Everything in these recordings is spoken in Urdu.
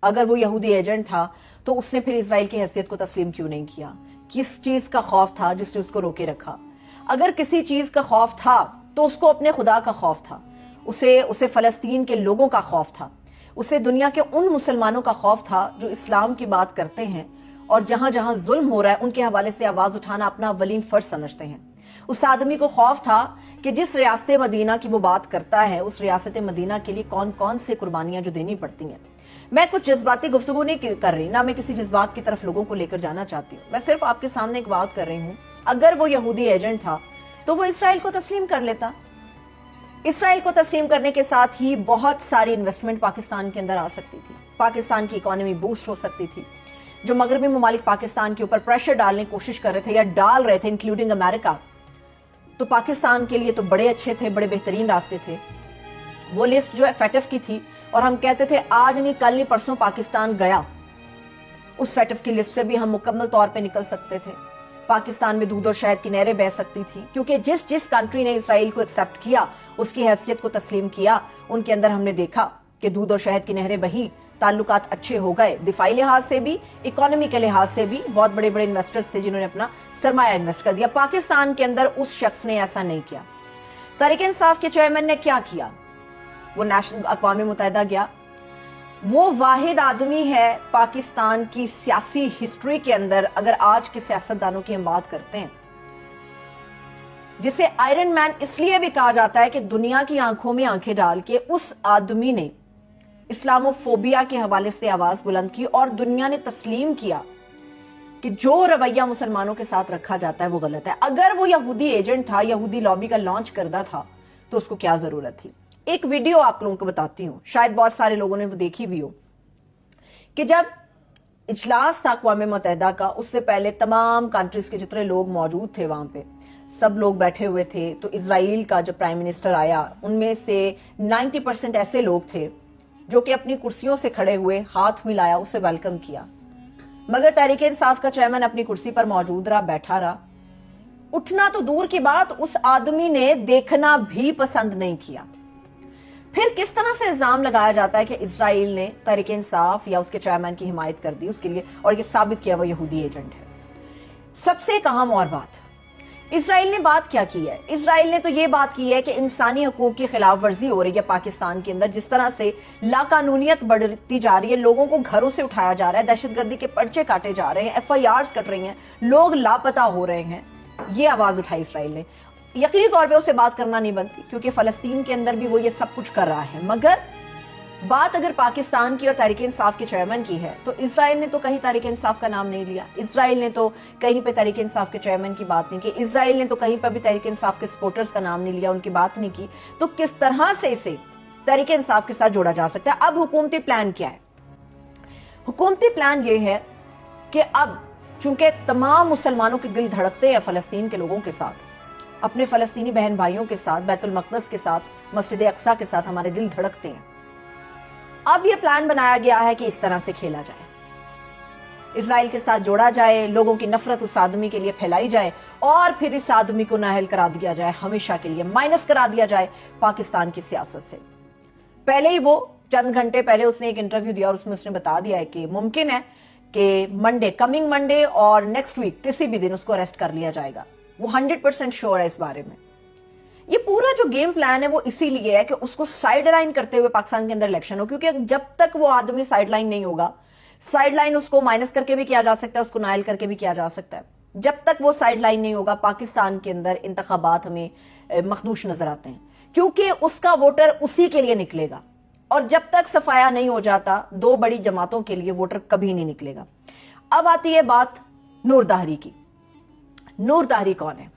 اگر وہ یہودی ایجنٹ تھا تو اس نے پھر اسرائیل کی حیثیت کو تسلیم کیوں نہیں کیا؟ کس چیز کا خوف تھا جس نے اس کو روکے رکھا؟ اگر کسی چیز کا خوف تھا تو اس کو اپنے خدا کا خوف تھا، اسے فلسطین کے لوگوں کا خوف تھا، اسے دنیا کے ان مسلمانوں کا خوف تھا جو اسلام کی بات کرتے ہیں اور جہاں جہاں ظلم ہو رہا ہے ان کے حوالے سے آواز اٹھانا اپنا اولین فرض سمجھتے ہیں۔ اس آدمی کو خوف تھا کہ جس ریاست مدینہ کی وہ بات کرتا ہے اس ریاست مدینہ کے لیے کون کون سے قربانیاں جو دینی پڑتی ہیں۔ میں کچھ جذباتی گفتگو نہیں کر رہی، نہ میں کسی جذبات کی طرف لوگوں کو لے کر جانا چاہتی ہوں، میں صرف آپ کے سامنے ایک بات کر رہی ہوں۔ اگر وہ یہودی ایجنٹ تھا تو وہ اسرائیل کو تسلیم کر لیتا۔ اسرائیل کو تسلیم کرنے کے ساتھ ہی بہت ساری انویسٹمنٹ پاکستان کے اندر آ سکتی تھی، پاکستان کی اکانومی بوسٹ ہو سکتی تھی۔ جو مغربی ممالک پاکستان کے اوپر پریشر ڈالنے کی کوشش کر رہے تھے یا ڈال رہے تھے انکلوڈنگ امریکہ، تو پاکستان کے لیے تو بڑے اچھے تھے، بڑے بہترین راستے تھے۔ وہ لسٹ جو ہے فیٹف کی تھی اور ہم کہتے تھے آج نہیں کل نہیں پرسوں پاکستان گیا، اس فیٹف کی لسٹ سے بھی ہم مکمل طور پہ نکل سکتے تھے۔ پاکستان میں دودھ اور شہد کی نہریں بہہ سکتی تھی، کیونکہ جس کنٹری نے اسرائیل کو ایکسپٹ کیا، اس کی حیثیت کو تسلیم کیا، ان کے اندر ہم نے دیکھا کہ دودھ اور شہد کی نہریں بہی، تعلقات اچھے ہو گئے، دفاعی لحاظ سے بھی، اکانومی کے لحاظ سے بھی۔ بہت بڑے بڑے انویسٹرز تھے جنہوں نے اپنا سرمایہ انویسٹ کر دیا۔ پاکستان کے اندر اس شخص نے ایسا نہیں کیا۔ تحریک انصاف کے چیئرمین نے کیا کیا؟ وہ اقوام متحدہ گیا۔ وہ واحد آدمی ہے پاکستان کی سیاسی ہسٹری کے اندر، اگر آج کے سیاستدانوں کی ہم بات کرتے ہیں، جسے آئرن مین اس لیے بھی کہا جاتا ہے کہ دنیا کی آنکھوں میں آنکھیں ڈال کے اس آدمی نے اسلامو فوبیا کے حوالے سے آواز بلند کی اور دنیا نے تسلیم کیا کہ جو رویہ مسلمانوں کے ساتھ رکھا جاتا ہے وہ غلط ہے۔ اگر وہ یہودی ایجنٹ تھا، یہودی لابی کا لانچ کردہ تھا، تو اس کو کیا ضرورت تھی؟ ایک ویڈیو آپ لوگوں کو بتاتی ہوں، شاید بہت سارے لوگوں نے وہ دیکھی بھی ہو، کہ جب اجلاس تھا اقوام متحدہ کا، اس سے پہلے تمام کنٹریز کے جتنے لوگ موجود تھے وہاں پہ، سب لوگ بیٹھے ہوئے تھے۔ تو اسرائیل کا جو پرائم منسٹر آیا، ان میں سے 90% ایسے لوگ تھے جو کہ اپنی کرسیوں سے کھڑے ہوئے، ہاتھ ملایا، اسے ویلکم کیا۔ مگر تحریک انصاف کا چیئرمین اپنی کرسی پر موجود رہا، بیٹھا رہا، اٹھنا تو دور کی بات، اس آدمی نے دیکھنا بھی پسند نہیں کیا۔ پھر کس طرح سے الزام لگایا جاتا ہے کہ اسرائیل نے تحریک انصاف یا اس کے چیئرمین کی حمایت کر دی اس کے لیے، اور یہ ثابت کیا وہ یہودی ایجنٹ ہے۔ سب سے ایک اہم اور بات، اسرائیل نے بات کیا کی ہے؟ اسرائیل نے تو یہ بات کی ہے کہ انسانی حقوق کی خلاف ورزی ہو رہی ہے پاکستان کے اندر، جس طرح سے لاقانونیت بڑھتی جا رہی ہے، لوگوں کو گھروں سے اٹھایا جا رہا ہے، دہشت گردی کے پرچے کاٹے جا رہے ہیں، FIRs کٹ رہی ہیں، لوگ لاپتہ ہو رہے ہیں۔ یہ آواز اٹھائی اسرائیل نے۔ یقینی طور پہ اسے بات کرنا نہیں بنتی کیونکہ فلسطین کے اندر بھی وہ یہ سب کچھ کر رہا ہے، مگر بات اگر پاکستان کی اور تحریک انصاف کے چیئرمین کی ہے تو اسرائیل نے تو کہیں تحریک انصاف کا نام نہیں لیا، اسرائیل نے تو کہیں پہ تحریک انصاف کے چیئرمین کی بات نہیں کی، اسرائیل نے تو کہیں پہ بھی تحریک انصاف کے سپورٹرز کا نام نہیں لیا، ان کی بات نہیں کی۔ تو کس طرح سے اسے تحریک انصاف کے ساتھ جوڑا جا سکتا ہے؟ اب حکومتی پلان کیا ہے؟ حکومتی پلان یہ ہے کہ اب چونکہ تمام مسلمانوں کے دل دھڑکتے ہیں فلسطین کے لوگوں کے ساتھ، اپنے فلسطینی بہن بھائیوں کے ساتھ، بیت المقدس کے ساتھ، مسجد اقصیٰ کے ساتھ ہمارے دل دھڑکتے ہیں۔ اب یہ پلان بنایا گیا ہے کہ اس طرح سے کھیلا جائے، اسرائیل کے ساتھ جوڑا جائے، لوگوں کی نفرت اس آدمی کے لیے پھیلائی جائے اور پھر اس آدمی کو نااہل کرا دیا جائے، ہمیشہ کے لیے مائنس کرا دیا جائے پاکستان کی سیاست سے۔ پہلے ہی وہ چند گھنٹے پہلے اس نے ایک انٹرویو دیا اور اس میں اس نے بتا دیا ہے کہ ممکن ہے کہ کمنگ منڈے اور نیکسٹ ویک کسی بھی دن اس کو اریسٹ کر لیا جائے گا۔ وہ 100% شور ہے اس بارے میں۔ یہ پورا جو گیم پلان ہے وہ اسی لیے ہے کہ اس کو سائیڈ لائن کرتے ہوئے پاکستان کے اندر الیکشن ہو، کیونکہ جب تک وہ آدمی سائیڈ لائن نہیں ہوگا، سائیڈ لائن اس کو مائنس کر کے بھی کیا جا سکتا ہے، اس کو نائل کر کے بھی کیا جا سکتا ہے۔ جب تک وہ سائیڈ لائن نہیں ہوگا، پاکستان کے اندر انتخابات ہمیں مخدوش نظر آتے ہیں، کیونکہ اس کا ووٹر اسی کے لیے نکلے گا، اور جب تک صفایا نہیں ہو جاتا دو بڑی جماعتوں کے لیے ووٹر کبھی نہیں نکلے گا۔ اب آتی ہے بات نور دہری کی۔ نور دہری کون ہے؟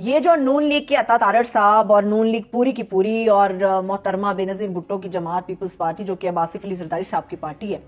یہ جو نون لیگ کے عطا تارڑ صاحب اور نون لیگ پوری کی پوری اور محترمہ بے نظیر بھٹو کی جماعت پیپلز پارٹی، جو کہ اب آصف علی زرداری صاحب کی پارٹی ہے،